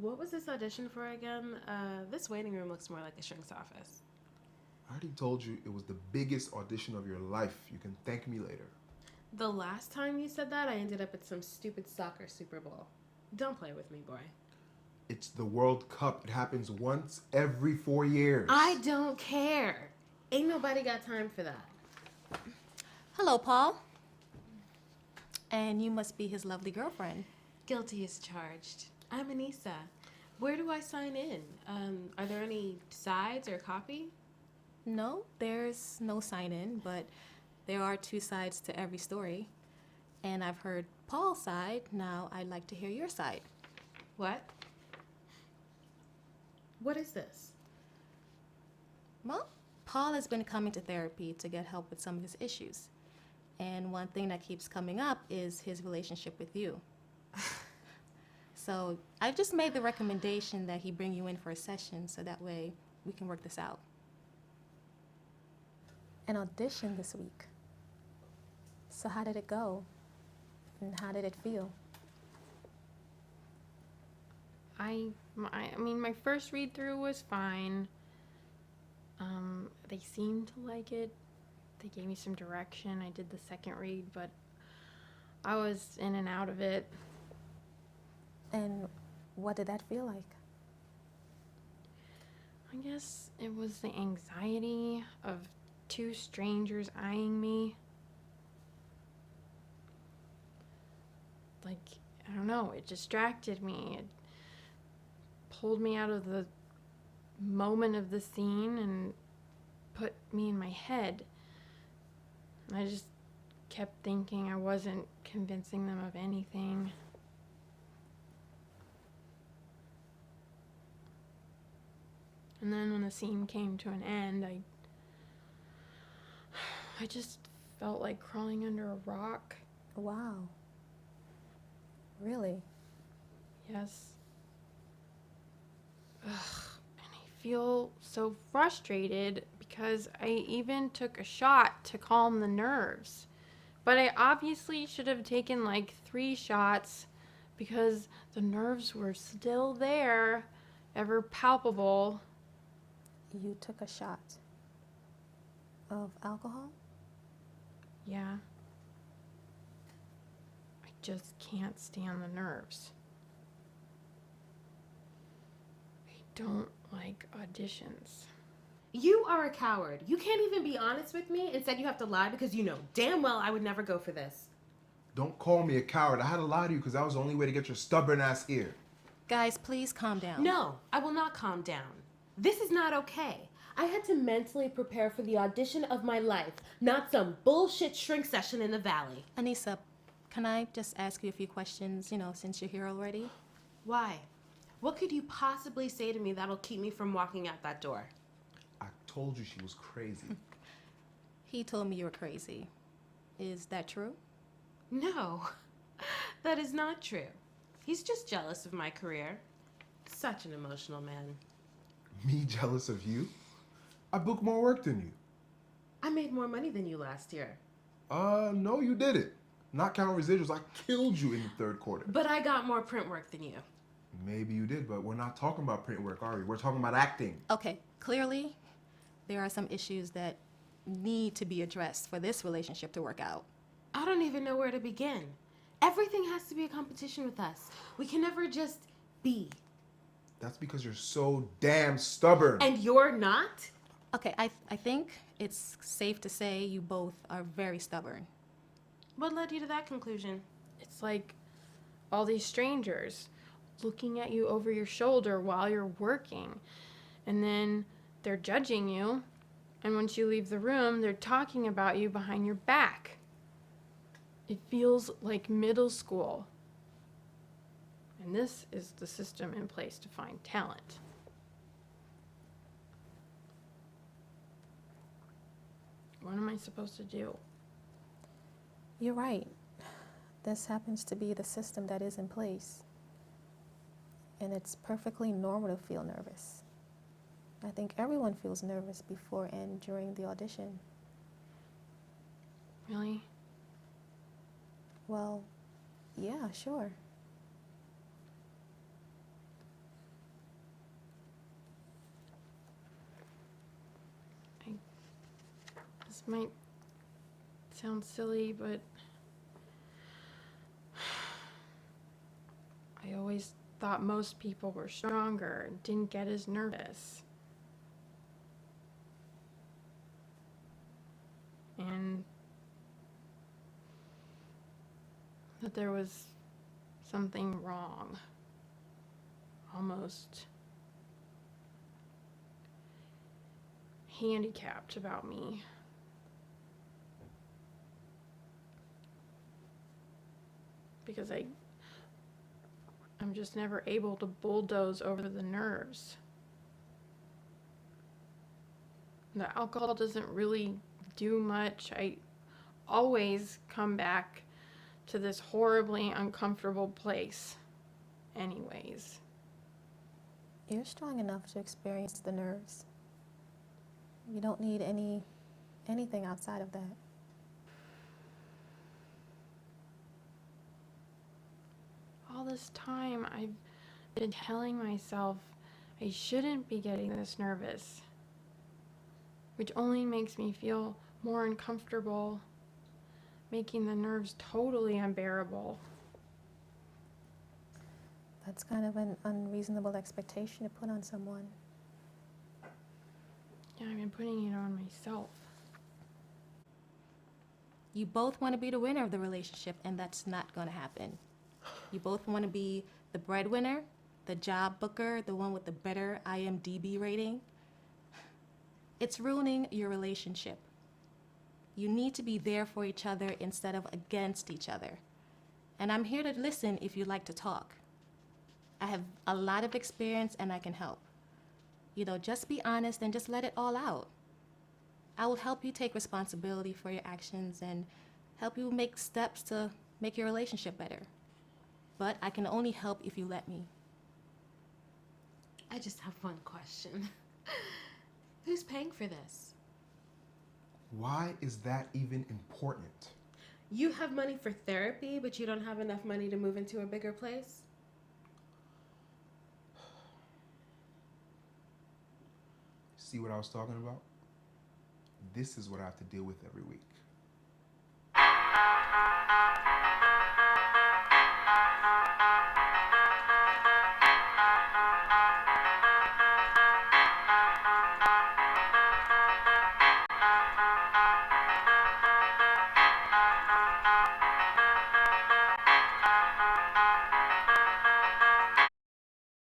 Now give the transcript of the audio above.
What was this audition for again? This waiting room looks more like a shrink's office. I already told you it was the biggest audition of your life. You can thank me later. The last time you said that, I ended up at some stupid soccer Super Bowl. Don't play with me, boy. It's the World Cup. It happens once every 4 years. I don't care. Ain't nobody got time for that. Hello, Paul. And you must be his lovely girlfriend. Guilty as charged. I'm Anissa. Where do I sign in? Are there any sides or copy? No, there's no sign-in, but there are two sides to every story. And I've heard Paul's side. Now I'd like to hear your side. What? What is this? Well, Paul has been coming to therapy to get help with some of his issues. And one thing that keeps coming up is his relationship with you. So I've just made the recommendation that he bring you in for a session so that way we can work this out. An audition this week. So how did it go? And how did it feel? I mean, my first read through was fine. They seemed to like it. They gave me some direction. I did the second read, but I was in and out of it. And what did that feel like? I guess it was the anxiety of two strangers eyeing me. Like, I don't know, it distracted me. It pulled me out of the moment of the scene and put me in my head. And I just kept thinking I wasn't convincing them of anything. And then when the scene came to an end, I just felt like crawling under a rock. Wow. Really? Yes. Ugh. And I feel so frustrated because I even took a shot to calm the nerves. But I obviously should have taken like 3 shots because the nerves were still there, ever palpable. You took a shot of alcohol? Yeah. I just can't stand the nerves. I don't like auditions. You are a coward. You can't even be honest with me. Instead, you have to lie because you know damn well I would never go for this. Don't call me a coward. I had to lie to you because that was the only way to get your stubborn ass here. Guys, please calm down. No, I will not calm down. This is not okay. I had to mentally prepare for the audition of my life, not some bullshit shrink session in the valley. Anissa, can I just ask you a few questions, since you're here already? Why? What could you possibly say to me that'll keep me from walking out that door? I told you she was crazy. He told me you were crazy. Is that true? No, that is not true. He's just jealous of my career. Such an emotional man. Me jealous of you? I booked more work than you. I made more money than you last year. No, you didn't. Not counting residuals, I killed you in the third quarter. But I got more print work than you. Maybe you did, but we're not talking about print work, are we? We're talking about acting. Okay, clearly, there are some issues that need to be addressed for this relationship to work out. I don't even know where to begin. Everything has to be a competition with us. We can never just be. That's because you're so damn stubborn. And you're not? Okay, I think it's safe to say you both are very stubborn. What led you to that conclusion? It's like all these strangers looking at you over your shoulder while you're working. And then they're judging you. And once you leave the room, they're talking about you behind your back. It feels like middle school. And this is the system in place to find talent. What am I supposed to do? You're right. This happens to be the system that is in place. And it's perfectly normal to feel nervous. I think everyone feels nervous before and during the audition. Really? Well, yeah, sure. This might sound silly, but I always thought most people were stronger and didn't get as nervous. And that there was something wrong, almost handicapped about me. Because I'm just never able to bulldoze over the nerves. The alcohol doesn't really do much. I always come back to this horribly uncomfortable place anyways. You're strong enough to experience the nerves. You don't need anything outside of that. All this time I've been telling myself I shouldn't be getting this nervous, which only makes me feel more uncomfortable, making the nerves totally unbearable. That's kind of an unreasonable expectation to put on someone. Yeah, I've been putting it on myself. You both want to be the winner of the relationship, and that's not going to happen. You both want to be the breadwinner, the job booker, the one with the better IMDb rating. It's ruining your relationship. You need to be there for each other instead of against each other. And I'm here to listen if you'd like to talk. I have a lot of experience and I can help. Just be honest and just let it all out. I will help you take responsibility for your actions and help you make steps to make your relationship better. But I can only help if you let me. I just have one question. Who's paying for this? Why is that even important? You have money for therapy, but you don't have enough money to move into a bigger place? See what I was talking about? This is what I have to deal with every week.